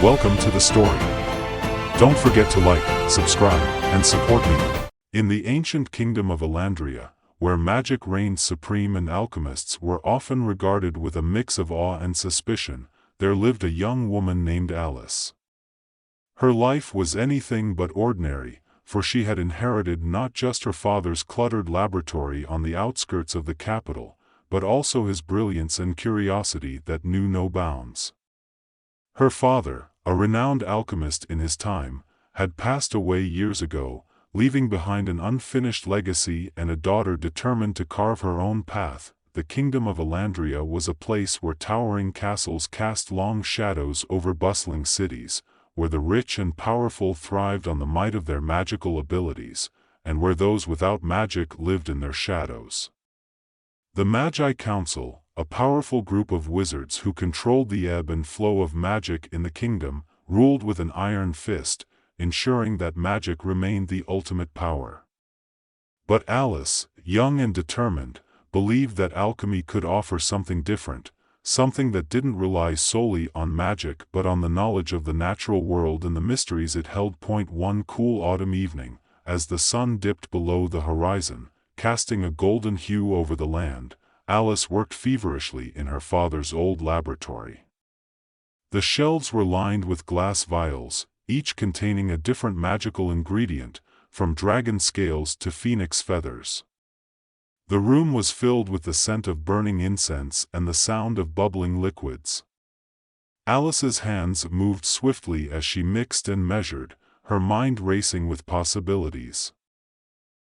Welcome to the story. Don't forget to like, subscribe, and support me. In the ancient kingdom of Elandria, where magic reigned supreme and alchemists were often regarded with a mix of awe and suspicion, there lived a young woman named Alice. Her life was anything but ordinary, for she had inherited not just her father's cluttered laboratory on the outskirts of the capital, but also his brilliance and curiosity that knew no bounds. Her father, a renowned alchemist in his time, had passed away years ago, leaving behind an unfinished legacy and a daughter determined to carve her own path. The kingdom of Elandria was a place where towering castles cast long shadows over bustling cities, where the rich and powerful thrived on the might of their magical abilities, and where those without magic lived in their shadows. The Magi Council, a powerful group of wizards who controlled the ebb and flow of magic in the kingdom, ruled with an iron fist, ensuring that magic remained the ultimate power. But Alice, young and determined, believed that alchemy could offer something different, something that didn't rely solely on magic but on the knowledge of the natural world and the mysteries it held. One cool autumn evening, as the sun dipped below the horizon, casting a golden hue over the land, Alice worked feverishly in her father's old laboratory. The shelves were lined with glass vials, each containing a different magical ingredient, from dragon scales to phoenix feathers. The room was filled with the scent of burning incense and the sound of bubbling liquids. Alice's hands moved swiftly as she mixed and measured, her mind racing with possibilities.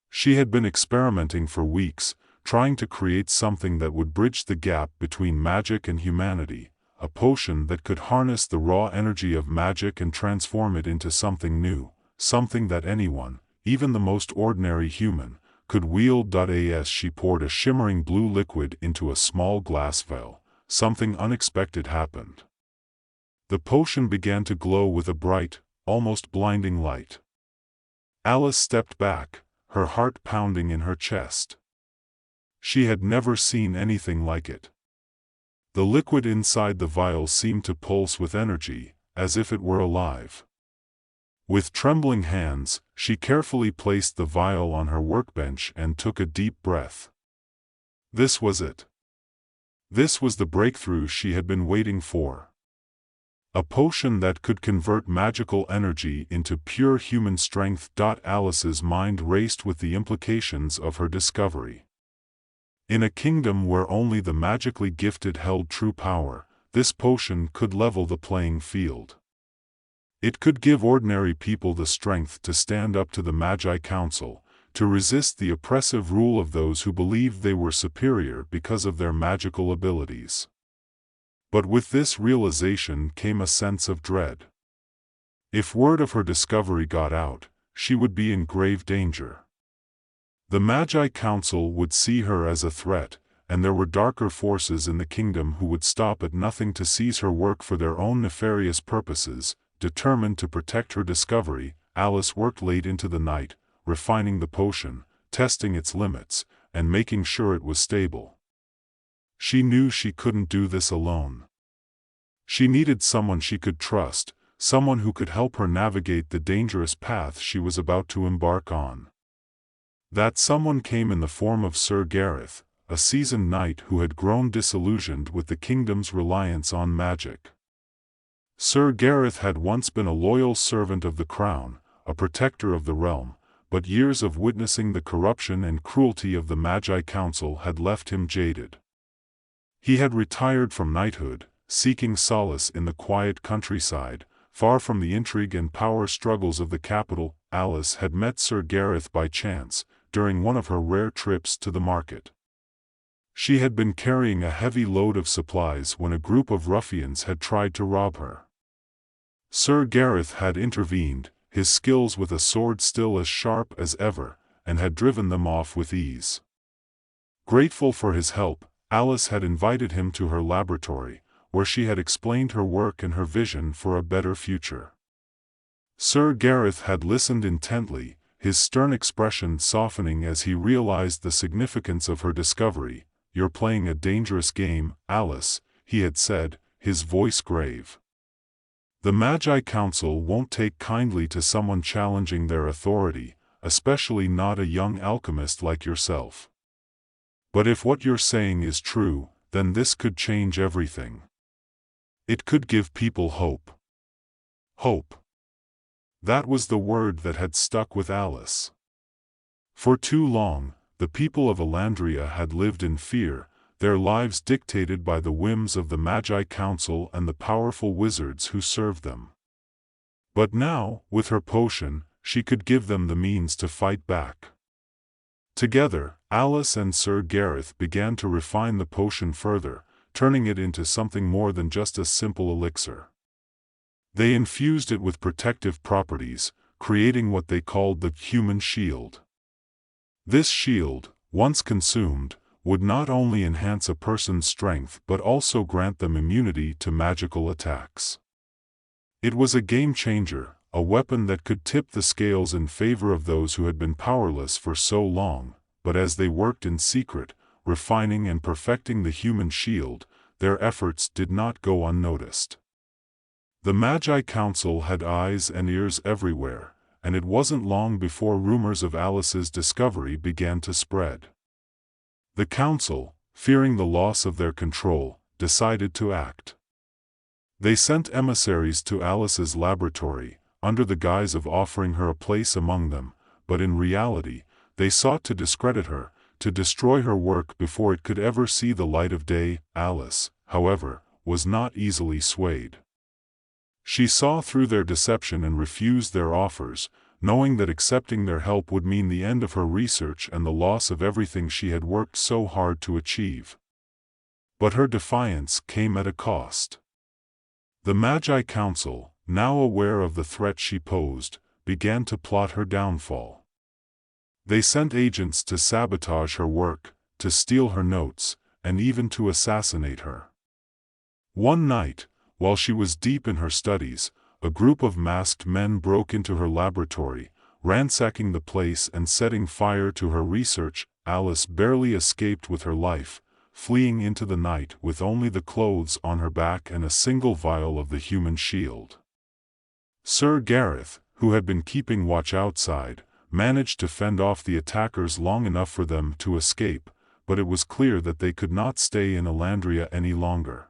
She had been experimenting for weeks, trying to create something that would bridge the gap between magic and humanity, a potion that could harness the raw energy of magic and transform it into something new, something that anyone, even the most ordinary human, could wield. As she poured a shimmering blue liquid into a small glass vial, something unexpected happened. The potion began to glow with a bright, almost blinding light. Alice stepped back, her heart pounding in her chest. She had never seen anything like it. The liquid inside the vial seemed to pulse with energy, as if it were alive. With trembling hands, she carefully placed the vial on her workbench and took a deep breath. This was it. This was the breakthrough she had been waiting for. A potion that could convert magical energy into pure human strength. Alice's mind raced with the implications of her discovery. In a kingdom where only the magically gifted held true power, this potion could level the playing field. It could give ordinary people the strength to stand up to the Magi Council, to resist the oppressive rule of those who believed they were superior because of their magical abilities. But with this realization came a sense of dread. If word of her discovery got out, she would be in grave danger. The Magi Council would see her as a threat, and there were darker forces in the kingdom who would stop at nothing to seize her work for their own nefarious purposes. Determined to protect her discovery, Alice worked late into the night, refining the potion, testing its limits, and making sure it was stable. She knew she couldn't do this alone. She needed someone she could trust, someone who could help her navigate the dangerous path she was about to embark on. That someone came in the form of Sir Gareth, a seasoned knight who had grown disillusioned with the kingdom's reliance on magic. Sir Gareth had once been a loyal servant of the crown, a protector of the realm, but years of witnessing the corruption and cruelty of the Magi Council had left him jaded. He had retired from knighthood, seeking solace in the quiet countryside, far from the intrigue and power struggles of the capital. Alice had met Sir Gareth by chance, during one of her rare trips to the market. She had been carrying a heavy load of supplies when a group of ruffians had tried to rob her. Sir Gareth had intervened, his skills with a sword still as sharp as ever, and had driven them off with ease. Grateful for his help, Alice had invited him to her laboratory, where she had explained her work and her vision for a better future. Sir Gareth had listened intently, his stern expression softening as he realized the significance of her discovery. "You're playing a dangerous game, Alice," he had said, his voice grave. The Magi Council won't take kindly to someone challenging their authority, especially not a young alchemist like yourself. But if what you're saying is true, then this could change everything. It could give people hope. Hope. That was the word that had stuck with Alice. For too long, the people of Elandria had lived in fear, their lives dictated by the whims of the Magi Council and the powerful wizards who served them. But now, with her potion, she could give them the means to fight back. Together, Alice and Sir Gareth began to refine the potion further, turning it into something more than just a simple elixir. They infused it with protective properties, creating what they called the human shield. This shield, once consumed, would not only enhance a person's strength but also grant them immunity to magical attacks. It was a game-changer, a weapon that could tip the scales in favor of those who had been powerless for so long, but as they worked in secret, refining and perfecting the human shield, their efforts did not go unnoticed. The Magi Council had eyes and ears everywhere, and it wasn't long before rumors of Alice's discovery began to spread. The council, fearing the loss of their control, decided to act. They sent emissaries to Alice's laboratory, under the guise of offering her a place among them, but in reality, they sought to discredit her, to destroy her work before it could ever see the light of day. Alice, however, was not easily swayed. She saw through their deception and refused their offers, knowing that accepting their help would mean the end of her research and the loss of everything she had worked so hard to achieve. But her defiance came at a cost. The Magi Council, now aware of the threat she posed, began to plot her downfall. They sent agents to sabotage her work, to steal her notes, and even to assassinate her. One night, while she was deep in her studies, a group of masked men broke into her laboratory, ransacking the place and setting fire to her research. Alice barely escaped with her life, fleeing into the night with only the clothes on her back and a single vial of the human shield. Sir Gareth, who had been keeping watch outside, managed to fend off the attackers long enough for them to escape, but it was clear that they could not stay in Elandria any longer.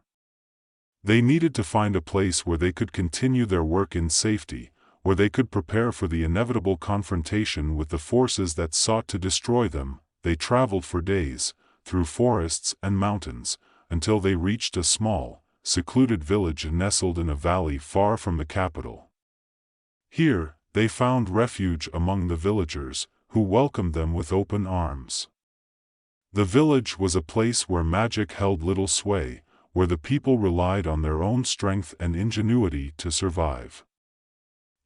They needed to find a place where they could continue their work in safety, where they could prepare for the inevitable confrontation with the forces that sought to destroy them. They traveled for days, through forests and mountains, until they reached a small, secluded village nestled in a valley far from the capital. Here, they found refuge among the villagers, who welcomed them with open arms. The village was a place where magic held little sway, where the people relied on their own strength and ingenuity to survive.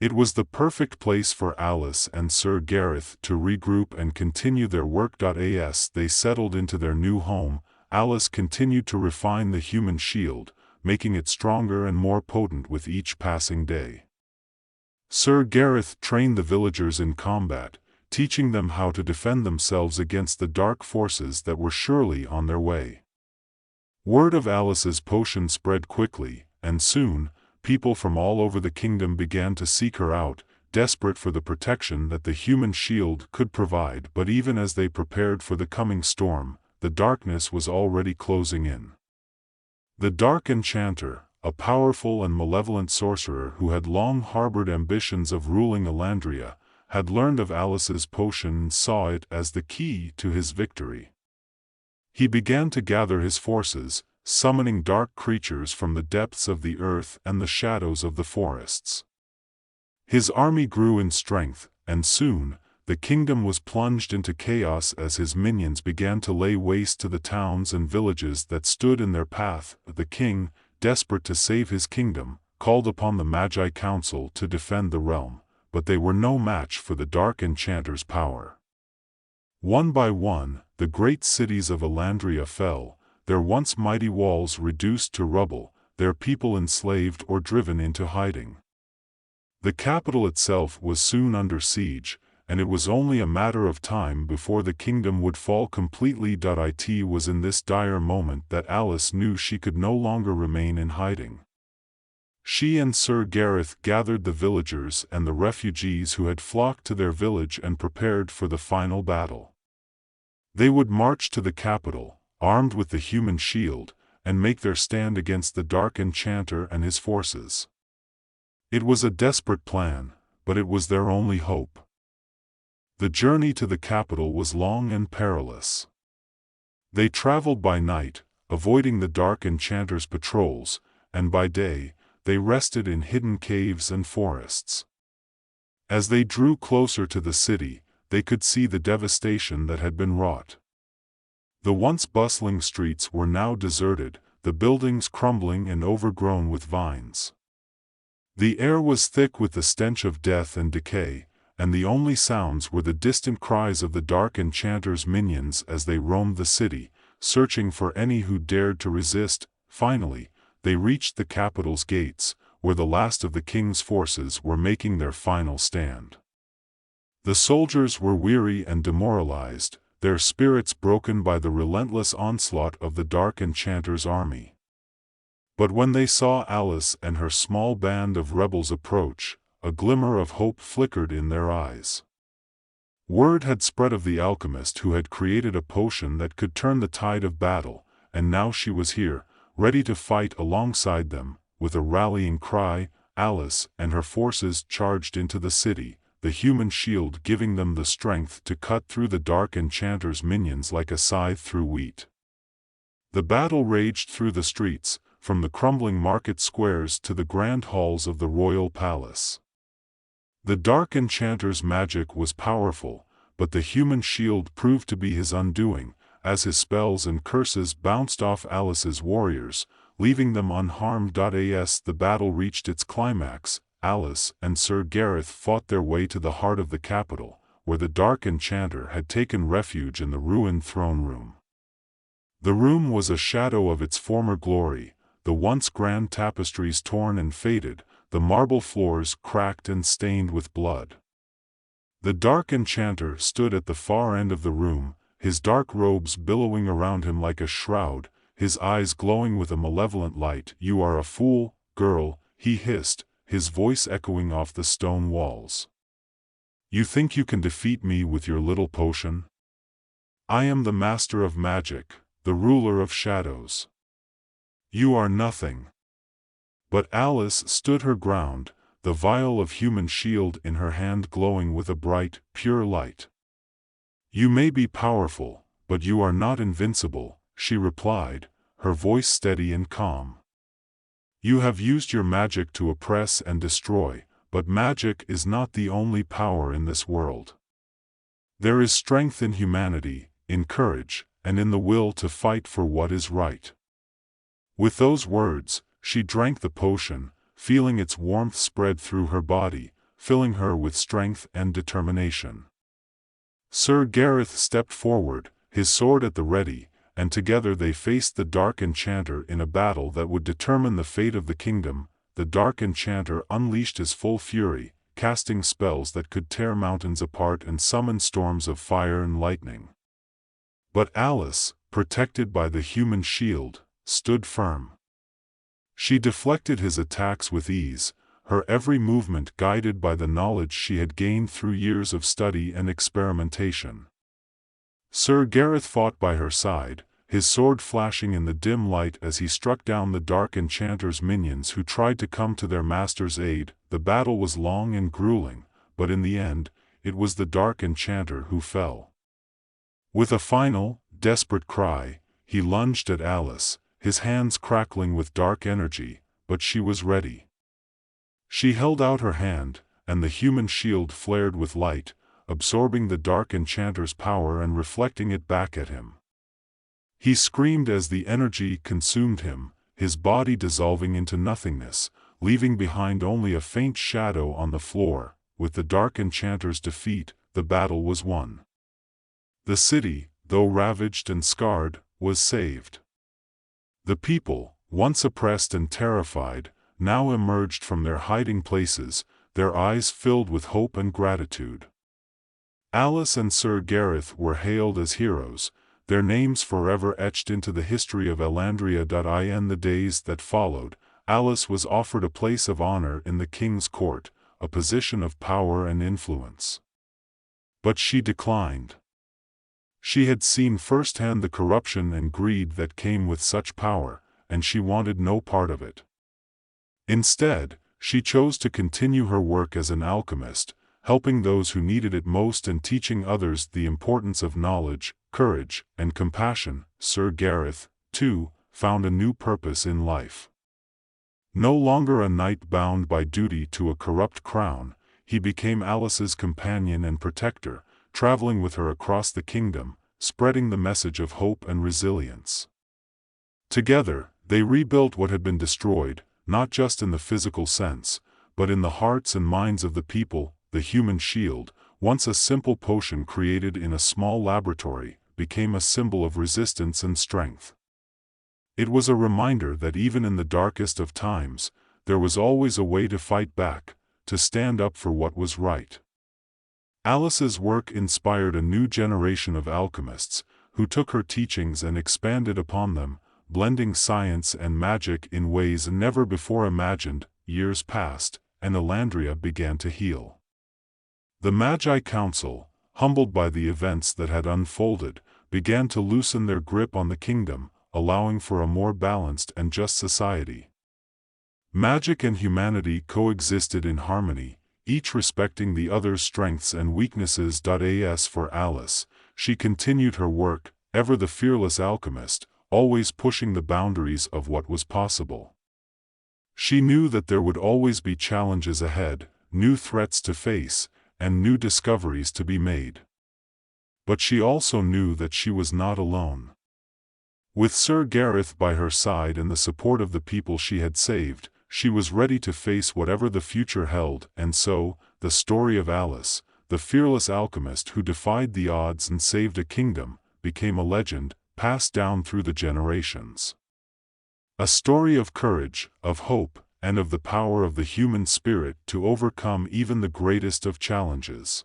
It was the perfect place for Alice and Sir Gareth to regroup and continue their work. As they settled into their new home, Alice continued to refine the human shield, making it stronger and more potent with each passing day. Sir Gareth trained the villagers in combat, teaching them how to defend themselves against the dark forces that were surely on their way. Word of Alice's potion spread quickly, and soon, people from all over the kingdom began to seek her out, desperate for the protection that the human shield could provide. But even as they prepared for the coming storm, the darkness was already closing in. The Dark Enchanter, a powerful and malevolent sorcerer who had long harbored ambitions of ruling Elandria, had learned of Alice's potion and saw it as the key to his victory. He began to gather his forces, summoning dark creatures from the depths of the earth and the shadows of the forests. His army grew in strength, and soon, the kingdom was plunged into chaos as his minions began to lay waste to the towns and villages that stood in their path. The king, desperate to save his kingdom, called upon the Magi Council to defend the realm, but they were no match for the Dark Enchanter's power. One by one, the great cities of Elandria fell, their once mighty walls reduced to rubble, their people enslaved or driven into hiding. The capital itself was soon under siege, and it was only a matter of time before the kingdom would fall completely. It was in this dire moment that Alice knew she could no longer remain in hiding. She and Sir Gareth gathered the villagers and the refugees who had flocked to their village and prepared for the final battle. They would march to the capital, armed with the human shield, and make their stand against the dark enchanter and his forces. It was a desperate plan, but it was their only hope. The journey to the capital was long and perilous. They traveled by night, avoiding the dark enchanter's patrols, and by day, they rested in hidden caves and forests. As they drew closer to the city, they could see the devastation that had been wrought. The once bustling streets were now deserted, the buildings crumbling and overgrown with vines. The air was thick with the stench of death and decay, and the only sounds were the distant cries of the dark enchanter's minions as they roamed the city, searching for any who dared to resist. Finally, they reached the capital's gates, where the last of the king's forces were making their final stand. The soldiers were weary and demoralized, their spirits broken by the relentless onslaught of the dark enchanter's army. But when they saw Alice and her small band of rebels approach, a glimmer of hope flickered in their eyes. Word had spread of the alchemist who had created a potion that could turn the tide of battle, and now she was here, ready to fight alongside them. With a rallying cry, Alice and her forces charged into the city, the human shield giving them the strength to cut through the dark enchanter's minions like a scythe through wheat. The battle raged through the streets, from the crumbling market squares to the grand halls of the royal palace. The dark enchanter's magic was powerful, but the human shield proved to be his undoing, as his spells and curses bounced off Alice's warriors, leaving them unharmed. As the battle reached its climax, Alice and Sir Gareth fought their way to the heart of the capital, where the dark enchanter had taken refuge in the ruined throne room. The room was a shadow of its former glory, the once grand tapestries torn and faded, the marble floors cracked and stained with blood. The dark enchanter stood at the far end of the room, his dark robes billowing around him like a shroud, his eyes glowing with a malevolent light. "You are a fool, girl," he hissed, his voice echoing off the stone walls. "You think you can defeat me with your little potion? I am the master of magic, the ruler of shadows. You are nothing." But Alice stood her ground, the vial of human shield in her hand glowing with a bright, pure light. "You may be powerful, but you are not invincible," she replied, her voice steady and calm. "You have used your magic to oppress and destroy, but magic is not the only power in this world. There is strength in humanity, in courage, and in the will to fight for what is right." With those words, she drank the potion, feeling its warmth spread through her body, filling her with strength and determination. Sir Gareth stepped forward, his sword at the ready, and together they faced the dark enchanter in a battle that would determine the fate of the kingdom. The dark enchanter unleashed his full fury, casting spells that could tear mountains apart and summon storms of fire and lightning. But Alice, protected by the human shield, stood firm. She deflected his attacks with ease, her every movement guided by the knowledge she had gained through years of study and experimentation. Sir Gareth fought by her side, his sword flashing in the dim light as he struck down the dark enchanter's minions who tried to come to their master's aid. The battle was long and grueling, but in the end, it was the dark enchanter who fell. With a final, desperate cry, he lunged at Alice, his hands crackling with dark energy, but she was ready. She held out her hand, and the human shield flared with light, absorbing the dark enchanter's power and reflecting it back at him. He screamed as the energy consumed him, his body dissolving into nothingness, leaving behind only a faint shadow on the floor. With the dark enchanter's defeat, the battle was won. The city, though ravaged and scarred, was saved. The people, once oppressed and terrified, now emerged from their hiding places, their eyes filled with hope and gratitude. Alice and Sir Gareth were hailed as heroes, their names forever etched into the history of Elandria. In the days that followed, Alice was offered a place of honor in the king's court, a position of power and influence. But she declined. She had seen firsthand the corruption and greed that came with such power, and she wanted no part of it. Instead, she chose to continue her work as an alchemist, helping those who needed it most and teaching others the importance of knowledge, courage, and compassion. Sir Gareth, too, found a new purpose in life. No longer a knight bound by duty to a corrupt crown, he became Alice's companion and protector, traveling with her across the kingdom, spreading the message of hope and resilience. Together, they rebuilt what had been destroyed, not just in the physical sense, but in the hearts and minds of the people. The human shield, once a simple potion created in a small laboratory, became a symbol of resistance and strength. It was a reminder that even in the darkest of times, there was always a way to fight back, to stand up for what was right. Alice's work inspired a new generation of alchemists, who took her teachings and expanded upon them, blending science and magic in ways never before imagined. Years passed, and Elandria began to heal. The Magi Council, humbled by the events that had unfolded, began to loosen their grip on the kingdom, allowing for a more balanced and just society. Magic and humanity coexisted in harmony, each respecting the other's strengths and weaknesses. As for Alice, she continued her work, ever the fearless alchemist, always pushing the boundaries of what was possible. She knew that there would always be challenges ahead, new threats to face, and new discoveries to be made. But she also knew that she was not alone. With Sir Gareth by her side and the support of the people she had saved, she was ready to face whatever the future held. And so, the story of Alice, the fearless alchemist who defied the odds and saved a kingdom, became a legend, passed down through the generations. A story of courage, of hope, and of the power of the human spirit to overcome even the greatest of challenges.